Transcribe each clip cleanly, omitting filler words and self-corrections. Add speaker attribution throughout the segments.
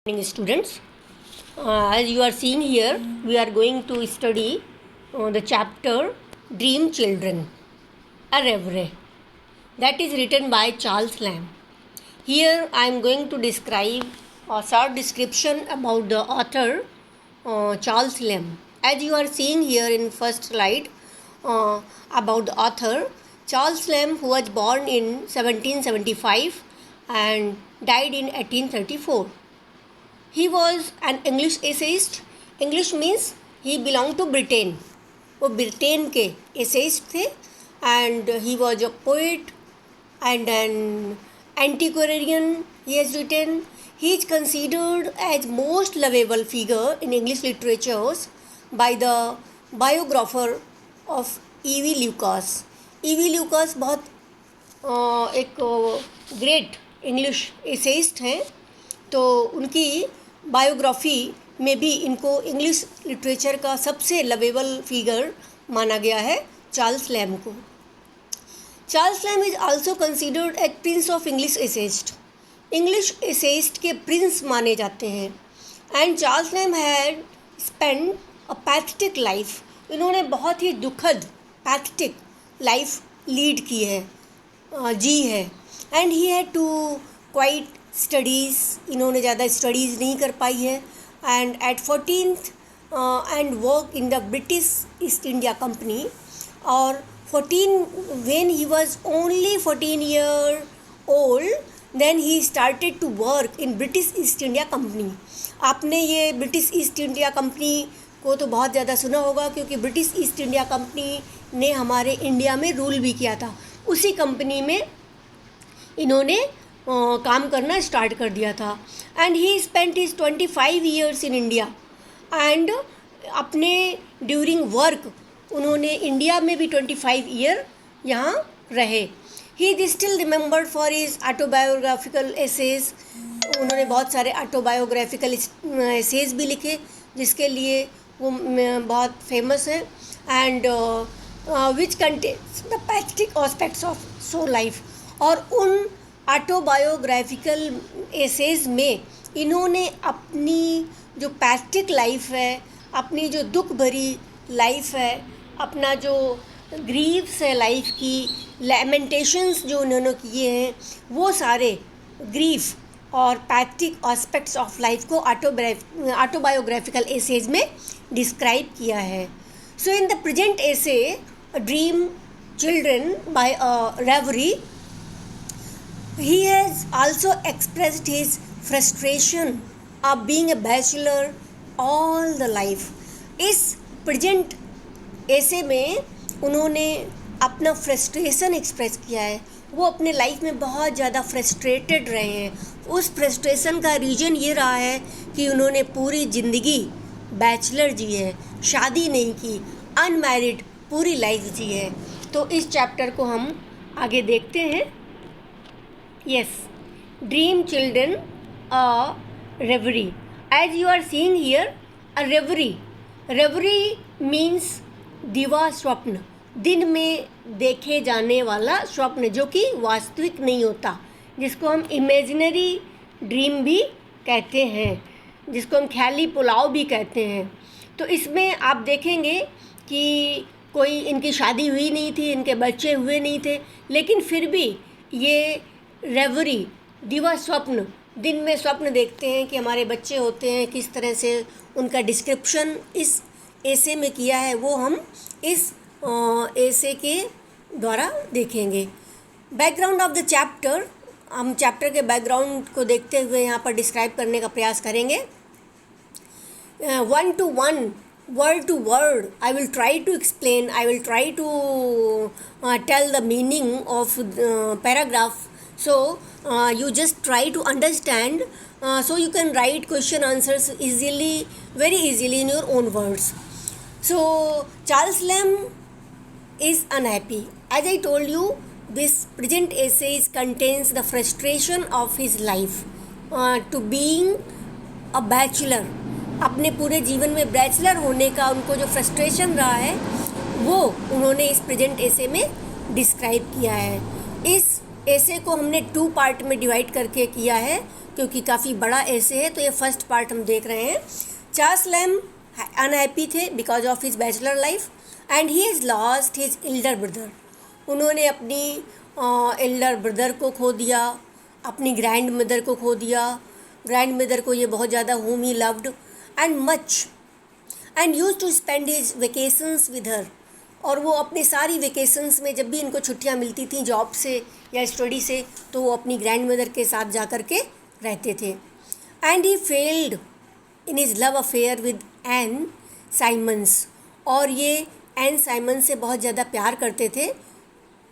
Speaker 1: Morning, students. As you are seeing here, we are going to study the chapter Dream Children, a Reverie, that is written by Charles Lamb. Here I am going to describe a short description about the author Charles Lamb. As you are seeing here in first slide about the author Charles Lamb, who was born in 1775 and died in 1834. He was an English essayist. English means he belonged to Britain. वो Britain के essayist थे and he was a poet and an antiquarian. He has written. He is considered as most lovable figure in English literatures by the biographer of E.V. Lucas. E.V. Lucas बहुत एक great English essayist हैं, तो उनकी biography में भी इनको English literature का सबसे लवेबल फिगर माना गया है चार्ल्स लैम्ब को. Charles Lamb is also considered as prince of English essayist. English essayist के प्रिंस माने जाते हैं. And Charles Lamb had spend a pathetic life. इन्होंने बहुत ही दुखद पैथेटिक लाइफ लीड की है, जी है. And he had to quit studies. इन्होंने ज़्यादा स्टडीज़ नहीं कर पाई है. And at 14th and work in the British East India Company. और 14 when he was only 14 year old, then he started to work in British East India Company. आपने ये British East India company को तो बहुत ज़्यादा सुना होगा, क्योंकि ब्रिटिश ईस्ट इंडिया कंपनी ने हमारे इंडिया में रूल भी किया था. उसी कंपनी में इन्होंने काम करना स्टार्ट कर दिया था. And he spent his 25 years in India. एंड अपने ड्यूरिंग वर्क उन्होंने इंडिया में भी 25 year यहाँ रहे. He is still remembered for his autobiographical essays. उन्होंने बहुत सारे ऑटोबायोग्राफिकल एसेज भी लिखे, जिसके लिए वो बहुत फेमस है. And which contains the pathetic aspects of so life. और उन ऑटोबायोग्राफिकल एसेज में इन्होंने अपनी जो पैथेटिक लाइफ है, अपनी जो दुख भरी लाइफ है, अपना जो ग्रीव्स है लाइफ की, लैमेंटेशंस जो उन्होंने किए हैं, वो सारे ग्रीफ और पैथेटिक एस्पेक्ट्स ऑफ लाइफ को ऑटोबायोग्राफिकल एसेज में डिस्क्राइब किया है. So in the present essay dream children by reverie, he has also expressed his frustration of being a bachelor all the life. इस प्रेजेंट ऐसे में उन्होंने अपना फ्रस्ट्रेशन एक्सप्रेस किया है. वो अपने लाइफ में बहुत ज़्यादा फ्रस्ट्रेटेड रहे हैं. उस फ्रस्ट्रेशन का रीज़न ये रहा है कि उन्होंने पूरी ज़िंदगी बैचलर जी है, शादी नहीं की, अनमैरिड पूरी लाइफ जी है. तो इस चैप्टर को हम आगे देखते हैं. Yes, Dream Children, a Reverie. As you are seeing here, a reverie. Reverie means दिवा स्वप्न, दिन में देखे जाने वाला स्वप्न, जो कि वास्तविक नहीं होता, जिसको हम इमेजिनरी ड्रीम भी कहते हैं, जिसको हम ख्याली पुलाव भी कहते हैं. तो इसमें आप देखेंगे कि कोई इनकी शादी हुई नहीं थी, इनके बच्चे हुए नहीं थे, लेकिन फिर भी ये रेवरी, दिवा स्वप्न, दिन में स्वप्न देखते हैं कि हमारे बच्चे होते हैं, किस तरह से उनका डिस्क्रिप्शन इस एसे में किया है, वो हम इस एसे के द्वारा देखेंगे. बैकग्राउंड ऑफ द चैप्टर, हम चैप्टर के बैकग्राउंड को देखते हुए यहाँ पर डिस्क्राइब करने का प्रयास करेंगे. 1 to 1, word to word, I will try to explain, I will try to tell the meaning of paragraph. So you just try to understand, so you can write question answers easily, very easily in your own words. So Charles Lamb is unhappy. As I told you, this present essay contains the frustration of his life to being a bachelor. अपने पूरे जीवन में bachelor होने का उनको जो frustration रहा है, वो उन्होंने इस प्रेजेंट एसे में डिस्क्राइब किया है. इस ऐसे को हमने 2 पार्ट में डिवाइड करके किया है क्योंकि काफ़ी बड़ा ऐसे है, तो ये फर्स्ट पार्ट हम देख रहे हैं। चार्ल्स लैम्ब अनहैप्पी थे because of his bachelor life and he has lost his Elder brother. उन्होंने अपनी एल्डर ब्रदर को खो दिया, अपनी ग्रैंड मदर को खो दिया। ग्रैंड मदर को ये बहुत ज़्यादा whom he loved and much and used to spend his vacations with her। और वो अपनी सारी वेकेशंस में जब भी इनको छुट्टियां मिलती थी जॉब से या स्टडी से, तो वो अपनी ग्रैंड मदर के साथ जा कर के रहते थे। And he failed in his love affair with Ann Simmons, और ये एन साइमंस से बहुत ज़्यादा प्यार करते थे।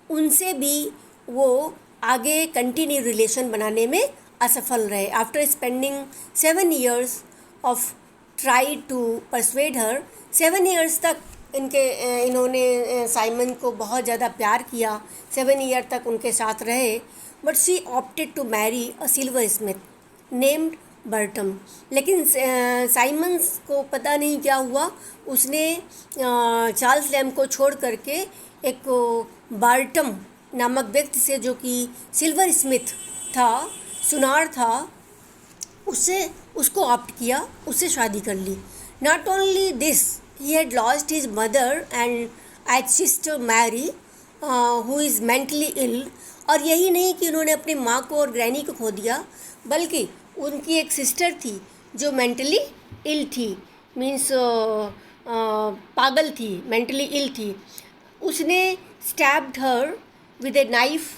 Speaker 1: उनसे भी वो आगे कंटिन्यू रिलेशन बनाने में असफल रहे। After spending 7 years of try to persuade her, 7 years तक इन्होंने साइमन को बहुत ज़्यादा प्यार किया, 7 year तक उनके साथ रहे। But she opted to marry a silversmith named Bartram. लेकिन साइमन्स को पता नहीं क्या हुआ, उसने चार्ल्स लैम्ब को छोड़ करके एक बार्टम नामक व्यक्ति से, जो कि सिल्वर स्मिथ था, सुनार था, उसको ऑप्ट किया, उससे शादी कर ली। Not only this, he had lost his mother and his sister Mary who is mentally ill. और यही नहीं कि उन्होंने अपनी माँ को और ग्रैनी को खो दिया, बल्कि उनकी एक सिस्टर थी जो मेंटली इल थी, मीन्स पागल थी, मेंटली इल थी। उसने stabbed her with a knife,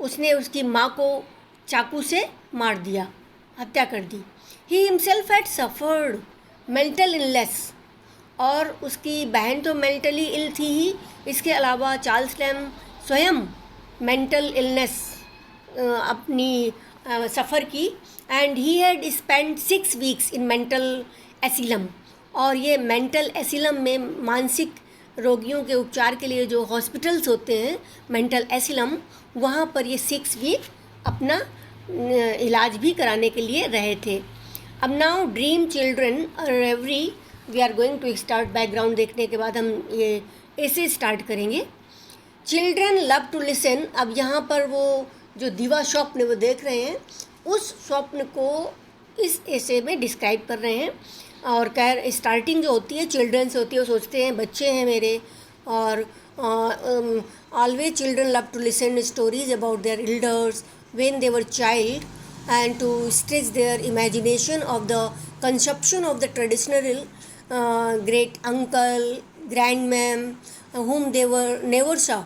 Speaker 1: उसने उसकी माँ को चाकू से मार दिया, हत्या कर दी। He himself had suffered mental illness, और उसकी बहन तो मेंटली इल थी ही, इसके अलावा चार्ल्स लैम्ब स्वयं मेंटल इलनेस अपनी सफ़र की। And he had spend 6 weeks in mental asylum, और ये मेंटल एसिलम में मानसिक रोगियों के उपचार के लिए जो हॉस्पिटल्स होते हैं, मेंटल एसिलम, वहाँ पर ये 6 week अपना इलाज भी कराने के लिए रहे थे। अब now dream children reverie, we are going to start. Background देखने के बाद हम ये ऐसे स्टार्ट करेंगे। Children love to listen. अब यहाँ पर वो जो दीवा स्वप्न वो देख रहे हैं, उस स्वप्न को इस ऐसे में डिस्क्राइब कर रहे हैं। और स्टार्टिंग जो होती है चिल्ड्रन से होती है, वो सोचते हैं बच्चे हैं मेरे, और always children love to listen stories about their elders when they were child, and to stretch their imagination of the conception of the traditional great uncle, grandmam, whom they were never saw.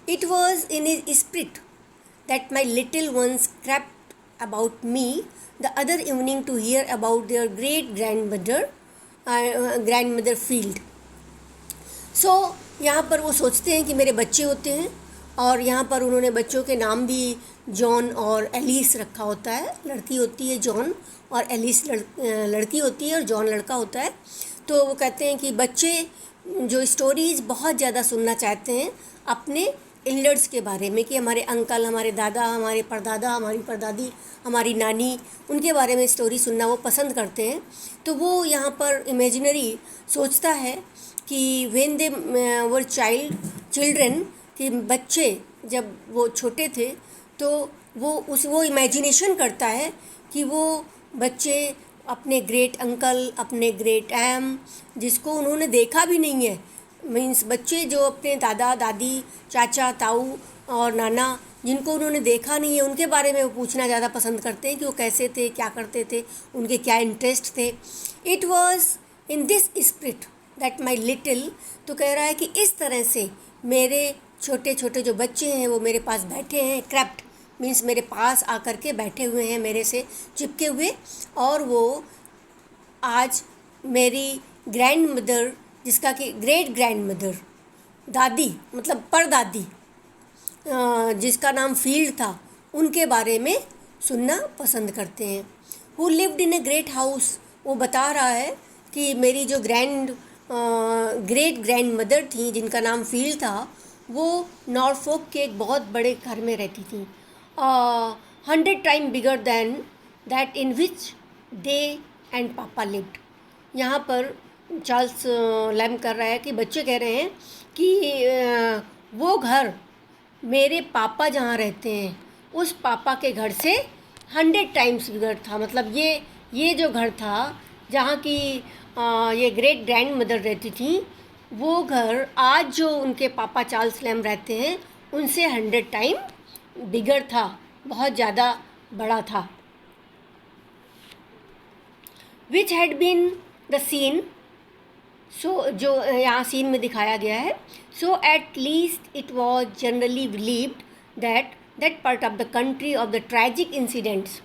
Speaker 1: It was in his spirit that my little ones crept about me the other evening to hear about their great grandmother field. So यहाँ पर वो सोचते हैं कि मेरे बच्चे होते हैं, और यहाँ पर उन्होंने बच्चों के नाम भी जॉन और एलिस रखा होता है। लड़की होती है जॉन और एलिस लड़की होती है और जॉन लड़का होता है। तो वो कहते हैं कि बच्चे जो स्टोरीज़ बहुत ज़्यादा सुनना चाहते हैं अपने एल्डर्स के बारे में, कि हमारे अंकल, हमारे दादा, हमारे परदादा, हमारी परदादी, हमारी नानी, उनके बारे में स्टोरी सुनना वो पसंद करते हैं। तो वो यहाँ पर इमेजिनरी सोचता है कि व्हेन दे वर चिल्ड्रन, कि बच्चे जब वो छोटे थे, तो वो इमेजिनेशन करता है कि वो बच्चे अपने ग्रेट अंकल, अपने ग्रेट एम, जिसको उन्होंने देखा भी नहीं है, मीन्स बच्चे जो अपने दादा दादी, चाचा ताऊ और नाना, जिनको उन्होंने देखा नहीं है, उनके बारे में वो पूछना ज़्यादा पसंद करते हैं कि वो कैसे थे, क्या करते थे, उनके क्या इंटरेस्ट थे। It was in this spirit that my little, तो कह रहा है कि इस तरह से मेरे छोटे छोटे जो बच्चे हैं वो मेरे पास बैठे हैं, क्रेप्ट मीन्स मेरे पास आकर के बैठे हुए हैं, मेरे से चिपके हुए, और वो आज मेरी ग्रैंड मदर, जिसका कि ग्रेट ग्रैंड मदर, दादी मतलब परदादी, जिसका नाम फील्ड था, उनके बारे में सुनना पसंद करते हैं। Who lived in a great house, वो बता रहा है कि मेरी जो ग्रेट ग्रैंड मदर थी, जिनका नाम फील्ड था, वो नॉर्फोक के एक बहुत बड़े घर में रहती थी, 100 times bigger than that in which they and पापा लिव्ड। यहाँ पर चार्ल्स लैम्ब कर रहा है कि बच्चे कह रहे हैं कि वो घर मेरे पापा जहाँ रहते हैं उस पापा के घर से 100 टाइम्स बिगर था। मतलब ये जो घर था जहाँ की ये ग्रेट ग्रैंड मदर रहती थी, वो घर आज जो उनके पापा चार्ल्स लैम्ब रहते हैं उनसे 100 टाइम बिगर था, बहुत ज़्यादा बड़ा था। Which had been the scene, so जो यहाँ सीन में दिखाया गया है, so at least it was generally believed that part of the country of the tragic incidents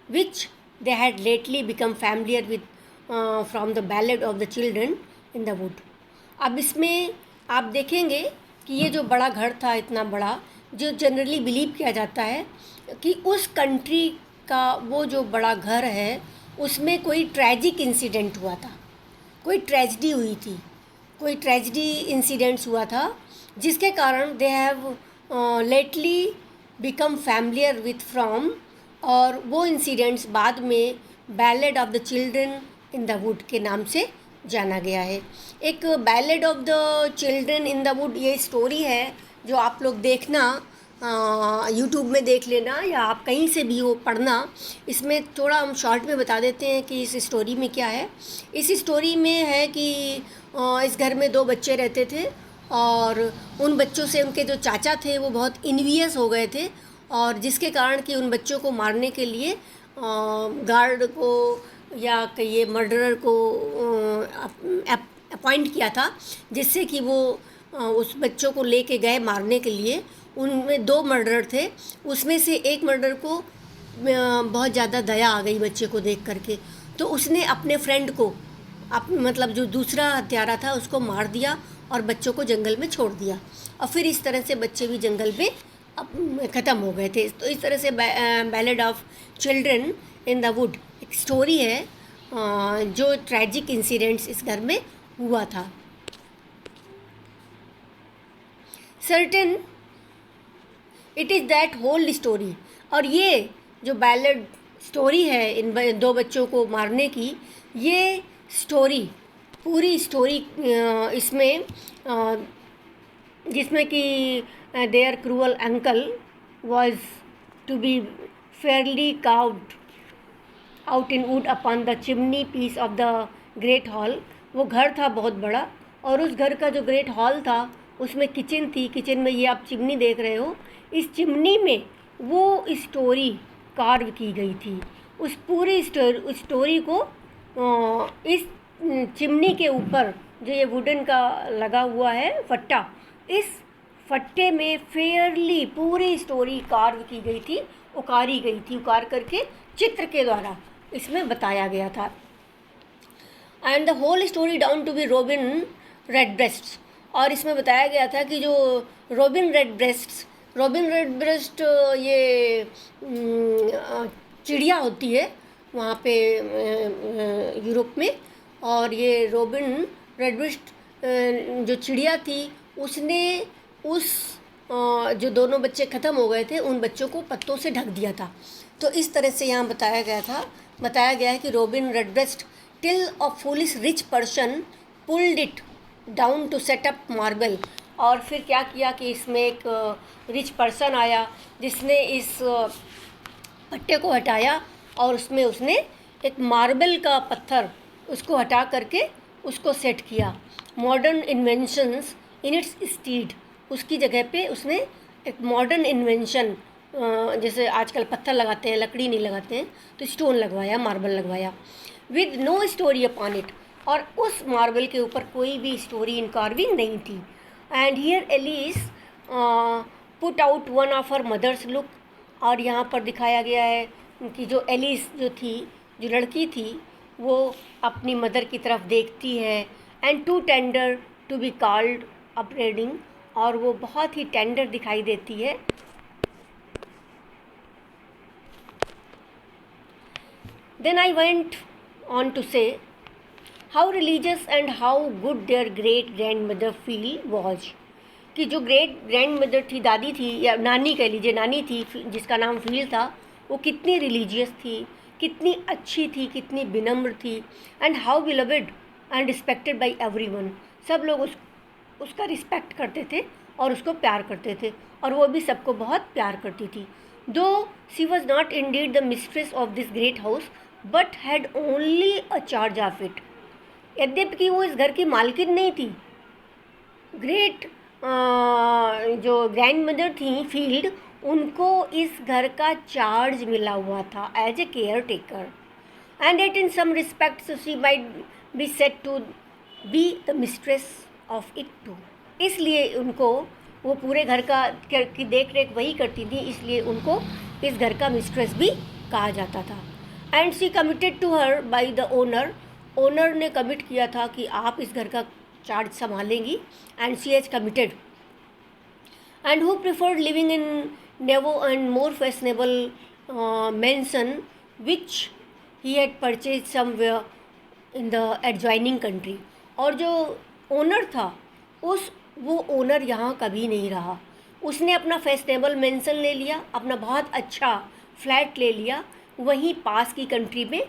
Speaker 1: which they had lately become familiar with from the ballad of the children in the wood। अब इसमें आप देखेंगे कि ये जो बड़ा घर था, इतना बड़ा, जो जनरली बिलीव किया जाता है कि उस कंट्री का वो जो बड़ा घर है उसमें कोई ट्रैजिक इंसिडेंट हुआ था, कोई ट्रेजिडी हुई थी, कोई ट्रेजिडी इंसिडेंट्स हुआ था जिसके कारण they have lately become familiar with from, और वो इंसिडेंट्स बाद में ballad of the children in the would के नाम से जाना गया है। एक ballad of the children in the would ये स्टोरी है जो आप लोग देखना, यूट्यूब में देख लेना या आप कहीं से भी हो पढ़ना। इसमें थोड़ा हम शॉर्ट में बता देते हैं कि इस स्टोरी में क्या है। इस स्टोरी में है कि इस घर में 2 बच्चे रहते थे और उन बच्चों से उनके जो चाचा थे वो बहुत इन्वियस हो गए थे, और जिसके कारण कि उन बच्चों को मारने के लिए गार्ड को या कहिए मर्डरर को अपॉइंट किया था, जिससे कि वो उस बच्चों को लेके गए मारने के लिए। उनमें 2 मर्डरर थे, उसमें से एक मर्डर को बहुत ज़्यादा दया आ गई बच्चे को देख करके, तो उसने अपने फ्रेंड को मतलब जो दूसरा हत्यारा था उसको मार दिया और बच्चों को जंगल में छोड़ दिया, और फिर इस तरह से बच्चे भी जंगल में ख़त्म हो गए थे। तो इस तरह से ballad of children in the wood एक स्टोरी है जो ट्रैजिक इंसिडेंट्स इस घर में हुआ था। Certain it is that whole story, और ये जो बैलेड स्टोरी है इन 2 बच्चों को मारने की, ये स्टोरी पूरी स्टोरी इसमें जिसमें कि there cruel uncle was to be fairly carved out in wood upon the chimney piece of the great hall. वो घर था बहुत बड़ा, और उस घर का जो ग्रेट हॉल था उसमें किचन थी। किचन में ये आप चिमनी देख रहे हो, इस चिमनी में वो स्टोरी कार्व की गई थी। उस पूरी स्टोरी को इस चिमनी के ऊपर जो ये वुडन का लगा हुआ है फट्टा, इस फट्टे में फेयरली पूरी स्टोरी कार्व की गई थी, उकारी गई थी, उकार करके चित्र के द्वारा इसमें बताया गया था। And the whole story down to be robin redbreast, और इसमें बताया गया था कि जो रॉबिन रेडब्रेस्ट ये चिड़िया होती है वहाँ पे यूरोप में, और ये रॉबिन रेडब्रेस्ट जो चिड़िया थी उसने उस जो दोनों बच्चे ख़त्म हो गए थे उन बच्चों को पत्तों से ढक दिया था। तो इस तरह से यहाँ बताया गया है कि robin redbreast till a foolish rich person pulled it down to set up marble, और फिर क्या किया कि इसमें एक रिच पर्सन आया जिसने इस पट्टे को हटाया और उसमें उसने एक मार्बल का पत्थर उसको हटा करके उसको सेट किया। Modern inventions in its stead, उसकी जगह पे उसने एक मॉडर्न इन्वेंशन, जैसे आजकल पत्थर लगाते हैं लकड़ी नहीं लगाते हैं, तो स्टोन लगवाया, मार्बल लगवाया, with no story upon it, और उस मार्बल के ऊपर कोई भी स्टोरी इन कार्विंग नहीं थी। And here Alice put out one of her mothers look, और यहाँ पर दिखाया गया है कि जो एलिस जो थी, जो लड़की थी, वो अपनी मदर की तरफ देखती है। And to tender to be called upbraiding, और वो बहुत ही टेंडर दिखाई देती है। Then I went on to say how religious and how good their great grand mother feel was, कि जो ग्रेट ग्रैंड मदर थी, दादी थी या नानी कह लीजिए, नानी थी जिसका नाम फील था, वो कितनी रिलीजियस थी, कितनी अच्छी थी, कितनी विनम्र थी। And how beloved and respected by everyone, सब लोग उसका रिस्पेक्ट करते थे और उसको प्यार करते थे, और वो भी सबको बहुत प्यार करती थी. दो she was not Indeed the mistress of this great house but had only a charge of it. यद्यपि वो इस घर की मालकिन नहीं थी. ग्रेट जो ग्रैंड मदर थी फील्ड, उनको इस घर का चार्ज मिला हुआ था as a caretaker, and it in some respects she might be said to be the mistress of it too. इसलिए उनको वो पूरे घर का की देख रेख वही करती थी, इसलिए उनको इस घर का मिस्ट्रेस भी कहा जाता था. And she committed to her by the owner. Owner ने कमिट किया था कि आप इस घर का चार्ज संभालेंगी, and she has committed. And who preferred living in newer and more fashionable mansion which he had purchased somewhere in the adjoining country. और जो ओनर था वो ओनर यहाँ कभी नहीं रहा. उसने अपना फैशनेबल मेंशन ले लिया, अपना बहुत अच्छा फ्लैट ले लिया, वहीं पास की कंट्री में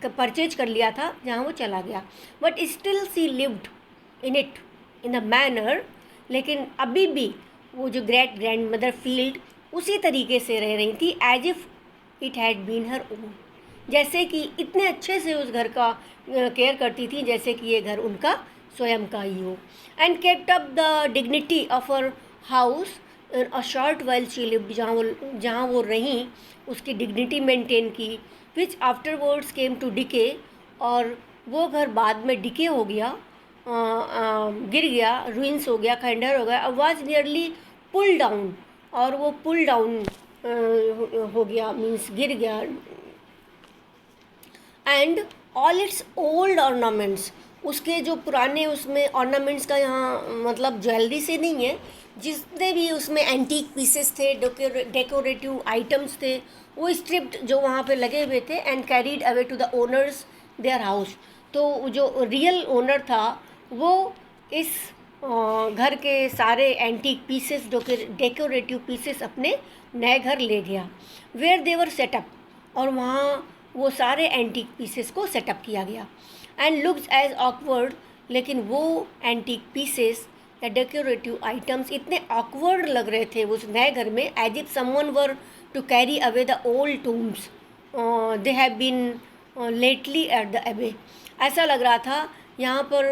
Speaker 1: परचेज कर लिया था जहाँ वो चला गया. But still she lived in it in a manner. लेकिन अभी भी वो जो ग्रेट ग्रैंड मदर फील्ड उसी तरीके से रह रही थी as if it had been her own. जैसे कि इतने अच्छे से उस घर का केयर करती थी जैसे कि ये घर उनका स्वयं का ही हो. And kept up the dignity of her house a short while she lived. जहाँ वो रहीं उसकी डिग्निटी मेंटेन की, विच आफ्टरवर्ड्स केम टू डिके. और वो घर बाद में डिके हो गया, गिर गया, रुइंस हो गया, खंडहर हो गया, वाज नियरली पुल डाउन. और वो पुल डाउन हो गया, मीन्स गिर गया. And all it's old ornaments, उसके जो पुराने उसमें ऑर्नामेंट्स का यहाँ मतलब ज्वेलरी से नहीं है, जितने भी उसमें एंटीक पीसेस थे, डेकोरेटिव आइटम्स थे, वो स्ट्रिप्ड जो वहाँ पे लगे हुए थे and carried away to the owners their house. तो जो रियल ओनर था वो इस घर के सारे एंटीक पीसेस, डेकोरेटिव पीसेस अपने नए घर ले गया. वेयर देवर सेटअप, और वहाँ वो सारे एंटीक पीसेस को सेटअप किया गया. एंड लुक्स एज ऑकवर्ड, लेकिन वो एंटीक पीसेस या डेकोरेटिव आइटम्स इतने ऑकवर्ड लग रहे थे उस नए घर में, as if someone were to carry away the old tombs they have been lately at the abbey. ऐसा लग रहा था. यहाँ पर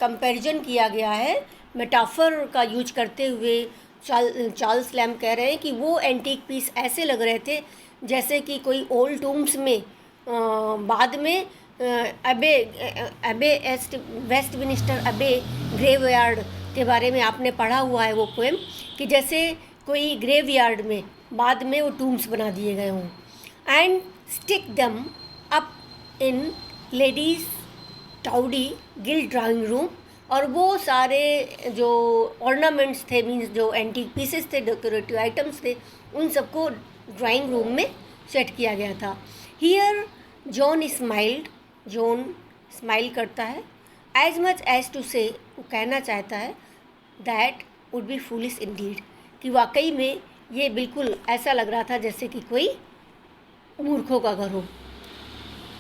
Speaker 1: कंपैरिजन किया गया है, मेटाफर का यूज करते हुए चार्ल्स लैम कह रहे हैं कि वो एंटीक पीस ऐसे लग रहे थे जैसे कि कोई ओल्ड टूम्स में बाद में वेस्टमिनिस्टर अबे ग्रेवयार्ड के बारे में आपने पढ़ा हुआ है वो पोएम, कि जैसे कोई ग्रेवयार्ड में बाद में वो टूम्स बना दिए गए हों. And stick them up in ladies tawdry gilt drawing room. और वो सारे जो ऑर्नामेंट्स थे, मीन्स जो एंटीक पीसेस थे, डेकोरेटिव आइटम्स थे, उन सबको ड्राइंग रूम में सेट किया गया था. Here John smiled, John smile करता है, एज मच एज टू से, वो कहना चाहता है that would be foolish Indeed, कि वाकई में ये बिल्कुल ऐसा लग रहा था जैसे कि कोई मूर्खों का घर हो.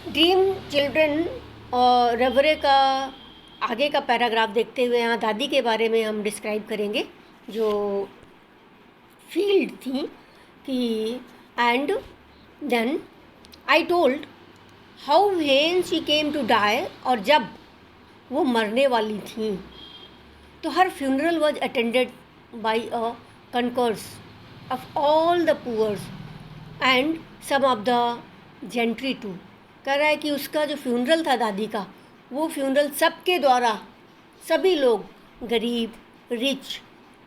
Speaker 1: ड्रीम चिल्ड्रन और रेवरे का आगे का पैराग्राफ देखते हुए यहाँ दादी के बारे में हम डिस्क्राइब करेंगे जो फील्ड थी. कि and then I told how when she came to die, और जब वो मरने वाली थी तो her funeral was attended by a concourse of all the poors and some of the gentry too. कह रहा है कि उसका जो फ्यूनरल था दादी का, वो फ्यूनरल सबके द्वारा, सभी लोग, गरीब, रिच,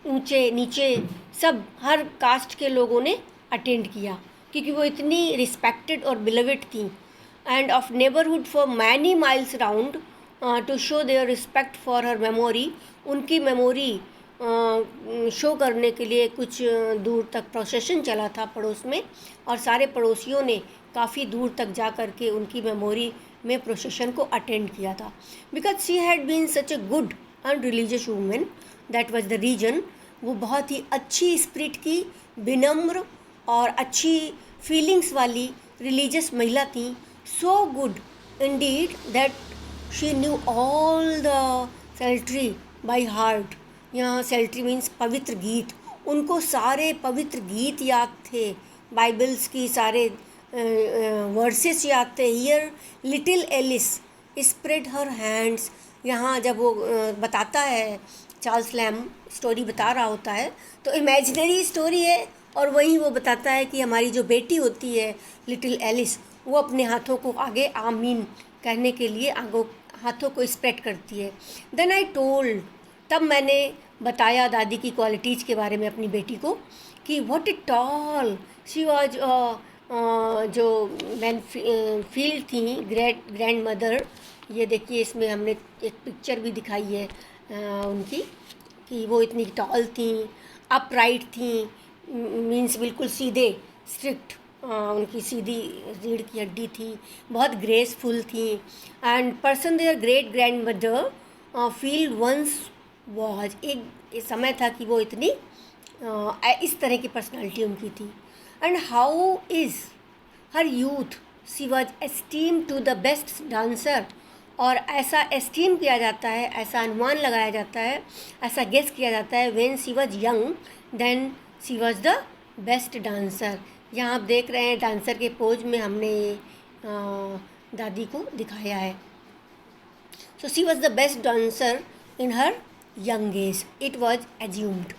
Speaker 1: ऊंचे नीचे, सब हर कास्ट के लोगों ने अटेंड किया, क्योंकि वो इतनी रिस्पेक्टेड और बिलवेड थी. End of neighbourhood for many miles round to show their respect for her memory. उनकी मेमोरी शो करने के लिए कुछ दूर तक प्रोसेशन चला था पड़ोस में, और सारे पड़ोसियों ने काफ़ी दूर तक जा कर के उनकी मेमोरी में प्रोसेशन को अटेंड किया था. Because she had been such a good and religious woman, that was the reason. वो बहुत ही अच्छी स्पिरिट की, विनम्र और अच्छी फीलिंग्स वाली रिलीजियस महिला थी. So good indeed that she knew all the psaltery by heart. यहाँ सेल्ट्री मीन्स पवित्र गीत, उनको सारे पवित्र गीत याद थे, बाइबल्स की सारे वर्सेस याद थे। Here little Alice spread her hands, यहाँ जब वो बताता है, चार्ल्स लैम स्टोरी बता रहा होता है, तो इमेजिनरी स्टोरी है, और वहीं वो बताता है कि हमारी जो बेटी होती है लिटिल एलिस, वो अपने हाथों को आगे आमीन कहने के लिए आगो हाथों को स्प्रेड करती है। देन आई टोल्ड, तब मैंने बताया दादी की क्वालिटीज़ के बारे में अपनी बेटी को, कि what it tall she was, जो मैन फील्ड थी ग्रैंड मदर। ये देखिए, इसमें हमने एक पिक्चर भी दिखाई है उनकी, कि वो इतनी टॉल थी, अपराइट थी, मीन्स बिल्कुल सीधे, स्ट्रिक्ट, उनकी सीधी रीढ़ की हड्डी थी, बहुत ग्रेसफुल थी। And person their great grand mother Field once was, एक समय था कि वो इतनी इस तरह की पर्सनालिटी उनकी थी। And how is her youth, she was esteem to the best dancer, और ऐसा एस्टीम किया जाता है, ऐसा अनुमान लगाया जाता है, ऐसा गेस किया जाता है, when she was young then she was the best dancer. यहाँ आप देख रहे हैं डांसर के पोज में हमने दादी को दिखाया है। So she was the best dancer in her young age, it was assumed.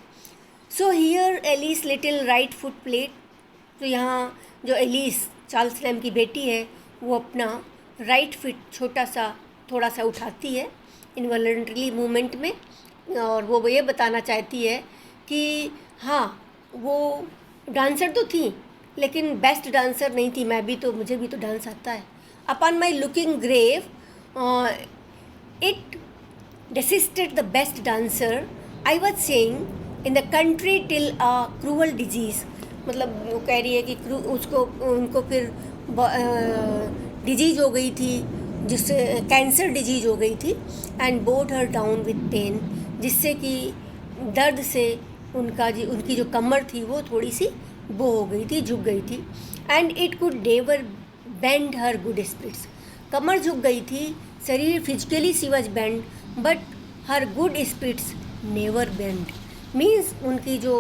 Speaker 1: So here Alice little right foot played, तो यहाँ जो एलिस चार्ल्स लैम की बेटी है, वो अपना राइट फुट छोटा सा थोड़ा सा उठाती है इनवॉलंटरीली मूवमेंट में, और वो ये बताना चाहती है कि हाँ, वो डांसर तो थी लेकिन बेस्ट डांसर नहीं थी, मुझे भी तो डांस आता है। Upon my looking grave it desisted the best dancer, I was saying, in the country till a cruel disease, मतलब वो कह रही है कि उनको फिर डिजीज हो गई थी, जिससे कैंसर डिजीज हो गई थी, and bowed her down with pain, जिससे कि दर्द से उनकी जो कमर थी वो थोड़ी सी वो हो गई थी, झुक गई थी। And it could never bend her good spirits, कमर झुक गई थी, शरीर physically she was bend, but her good spirits never bend, means उनकी जो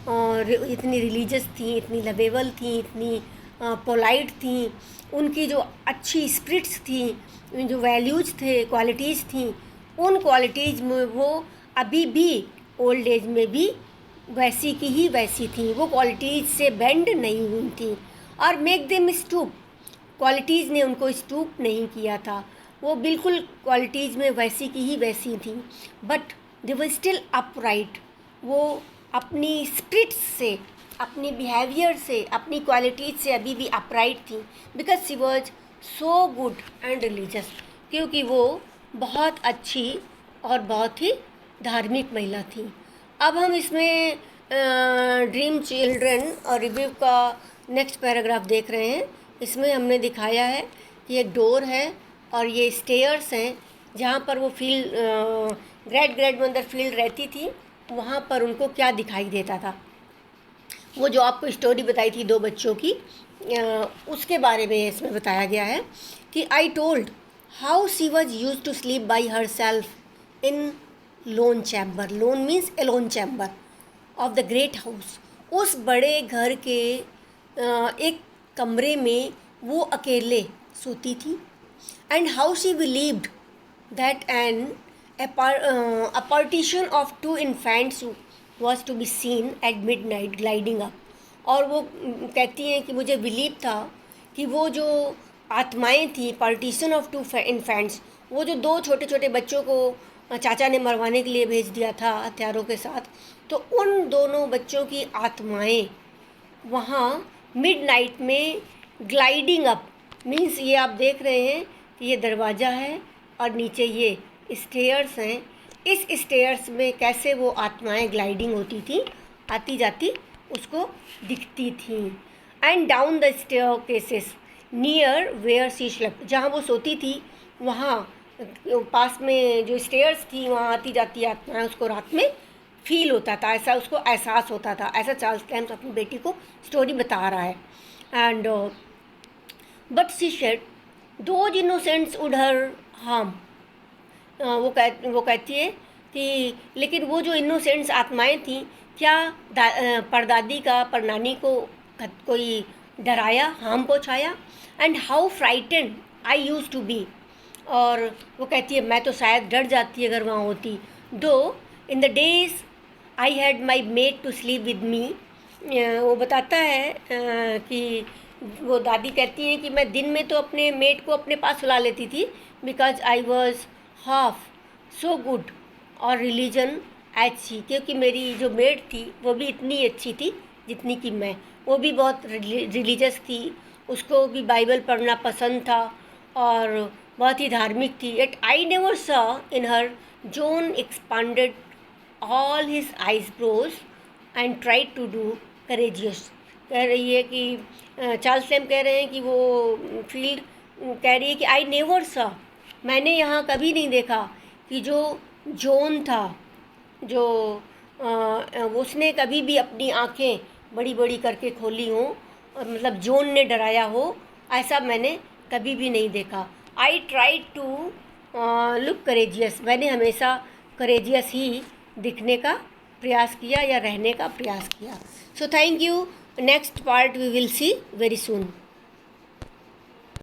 Speaker 1: इतनी रिलीजियस थी, इतनी लवेबल थी, इतनी पोलाइट थी, उनकी जो अच्छी स्पिरिट्स थी, जो वैल्यूज़ थे, क्वालिटीज़ थी, उन क्वालिटीज़ में वो अभी भी ओल्ड एज में भी वैसी की ही वैसी थी, वो क्वालिटीज़ से बेंड नहीं हुई थी। और मेक देम स्टूप, क्वालिटीज़ ने उनको स्टूप नहीं किया था, वो बिल्कुल क्वालिटीज़ में वैसी की ही वैसी थी, but they were still upright, वो अपनी स्पिरिट्स से, अपनी बिहेवियर से, अपनी क्वालिटीज़ से अभी भी अपराइट थी, because she was so good and religious, क्योंकि वो बहुत अच्छी और बहुत ही धार्मिक महिला थी। अब हम इसमें ड्रीम चिल्ड्रन और रिव्यू का नेक्स्ट पैराग्राफ देख रहे हैं। इसमें हमने दिखाया है कि एक डोर है और ये स्टेयर्स हैं, जहाँ पर वो ग्रेट मदर फील्ड रहती थी, वहाँ पर उनको क्या दिखाई देता था, वो जो आपको स्टोरी बताई थी दो बच्चों की, उसके बारे में इसमें बताया गया है कि I told how she was use to sleep by herself in lone chamber, lone means alone chamber of the great house, उस बड़े घर के एक कमरे में वो अकेले सोती थी। And how she believed that a partition of 2 infants was to be seen at midnight gliding up, और वो कहती हैं कि मुझे बिलीव था कि वो जो आत्माएं थी, पार्टीशन ऑफ 2 इन्फेंट्स, वो जो 2 छोटे छोटे बच्चों को चाचा ने मरवाने के लिए भेज दिया था हथियारों के साथ, तो उन दोनों बच्चों की आत्माएं वहाँ मिडनाइट में ग्लाइडिंग अप, मीन्स ये आप देख रहे हैं कि ये दरवाज़ा है और नीचे ये स्टेयर्स हैं, इस स्टेयर्स में कैसे वो आत्माएं ग्लाइडिंग होती थी, आती जाती उसको दिखती थी। And down the staircases near where she slept, जहाँ वो सोती थी वहाँ पास में जो स्टेयर्स थी वहाँ आती जाती आत्माएं उसको रात में फील होता था, ऐसा उसको एहसास होता था, ऐसा चार्ल्स लैम्स अपनी बेटी को स्टोरी बता रहा है। And but she said those innocents would her harm, वो कहती है कि लेकिन वो जो इनोसेंट्स आत्माएं थीं, क्या परदादी का परनानी को कोई डराया, हार्म पहुँचाया? And how frightened I use to be. और वो कहती है मैं तो शायद डर जाती अगर वहाँ होती। Though in the days I had my maid to sleep with me. वो बताता है कि वो दादी कहती हैं कि मैं दिन में तो अपने मेड को अपने पास सुला लेती थी, because I was half so good और रिलीजन एज शी, क्योंकि मेरी जो मेड थी वो भी इतनी अच्छी थी जितनी कि मैं। वो भी बहुत रिलीजियस थी, उसको भी बाइबल पढ़ना पसंद था और बहुत ही धार्मिक थी। Yet I never saw in her John expanded all his eyebrows and tried to do courageous. कह रही है कि चार्ल्स लैम्ब कह रहे हैं कि वो फील्ड कह रही है कि आई नेवर सॉ, मैंने यहाँ कभी नहीं देखा कि जो जॉन था, जो उसने कभी भी अपनी आँखें बड़ी बड़ी करके खोली हों, मतलब जॉन ने डराया हो, ऐसा मैंने कभी भी नहीं देखा। I tried to look courageous, मैंने हमेशा करेजियस ही दिखने का प्रयास किया या रहने का प्रयास किया। So thank you. Next part we will see very soon.